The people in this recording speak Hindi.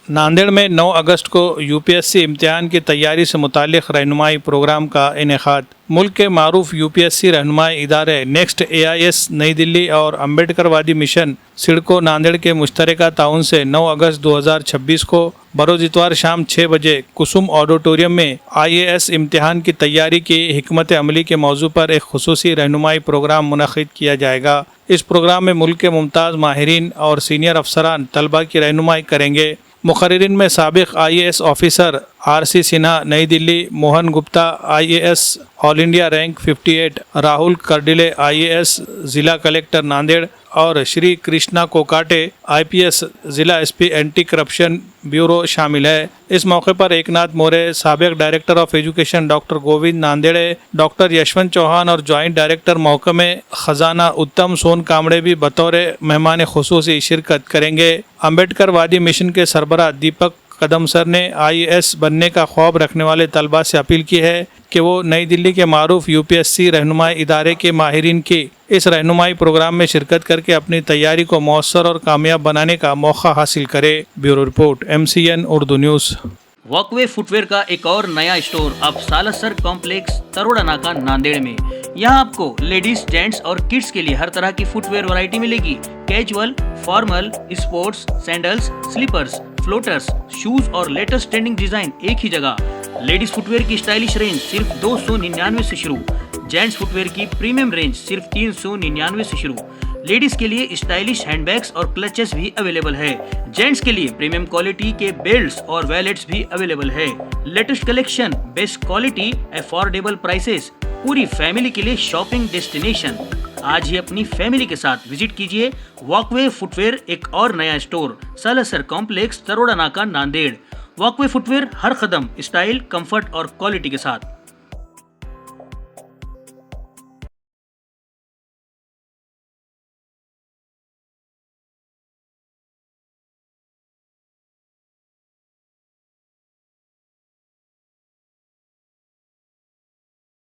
नांदेड़ में 9 अगस्त को यूपीएससी इम्तिहान की तैयारी से मुतालिक रहनुमाई प्रोग्राम का इनेकाद। मुल्क के मारूफ यूपीएससी रहनुमाई इदारे नेक्स्ट AIS नई दिल्ली और अम्बेडकर वादी मिशन सिडको नांदेड़ के मुश्तरका ताउन से 9 अगस्त 2026 को बरोज इतवार शाम 6 बजे कुसुम ऑडिटोरियम में IAS इम्तिहान की तैयारी की हिकमत अमली के मौजू पर एक खुसूसी रहनुमाई प्रोग्राम मुनक़िद किया जाएगा। इस प्रोग्राम में मुल्क के मुमताज़ माहिरीन और सीनियर अफसरान तलबा की रहनुमाई करेंगे। मुक़र्रिरीन में साबिक़ IAS officer RC Sinha New Delhi, Mohan Gupta IAS all India rank 58, Rahul Kardile IAS ज़िला कलेक्टर नांदेड़ और श्री कृष्णा कोकाटे IPS ज़िला SP एंटी करप्शन ब्यूरो शामिल है। इस मौके पर एकनाथ मोरे, साबिक़ director of education doctor Govind Nandede, doctor Yashwant Chauhan और जॉइंट डायरेक्टर महकमे ख़जाना उत्तम सोन कामड़े भी बतौर मेहमान खुसूसी शिरकत करेंगे। अम्बेडकर वादी मिशन के सरबराह दीपक कदम सर ने IAS बनने का ख्वाब रखने वाले तलबा से अपील की है कि वो नई दिल्ली के मारूफ यूपीएससी रहनुमाई इदारे के माहिरीन की इस रहनुमाई प्रोग्राम में शिरकत करके अपनी तैयारी को मौसर और कामयाब बनाने का मौका हासिल करे। Bureau report MCN Urdu news. Walkway footwear का एक और नया स्टोर अब सालासर कॉम्प्लेक्स तरोड़ा नाका नांदेड़ में। यहाँ आपको लेडीज, जेंट्स और किड्स के लिए हर तरह की फुटवेयर वैरायटी मिलेगी। Casual, formal, sports, sandals, slippers, floaters, shoes और लेटेस्ट ट्रेंडिंग डिजाइन एक ही जगह। लेडीज फुटवेयर की स्टाइलिश रेंज सिर्फ 299 से शुरू। जेंट्स फुटवेयर की प्रीमियम रेंज सिर्फ 399 से शुरू। लेडीज के लिए स्टाइलिश हैंडबैग्स और क्लचेस भी अवेलेबल है। जेंट्स के लिए प्रीमियम क्वालिटी के बेल्ट्स और वैलेट्स भी अवेलेबल है। Latest collection, best quality, affordable prices, पूरी फैमिली के लिए शॉपिंग डेस्टिनेशन। आज ही अपनी फैमिली के साथ विजिट कीजिए वॉकवे फुटवेयर, एक और नया स्टोर, सालासर कॉम्प्लेक्स, तरोड़ा नाका, नांदेड़। वॉकवे फुटवेयर, हर कदम स्टाइल, कंफर्ट और क्वालिटी के साथ।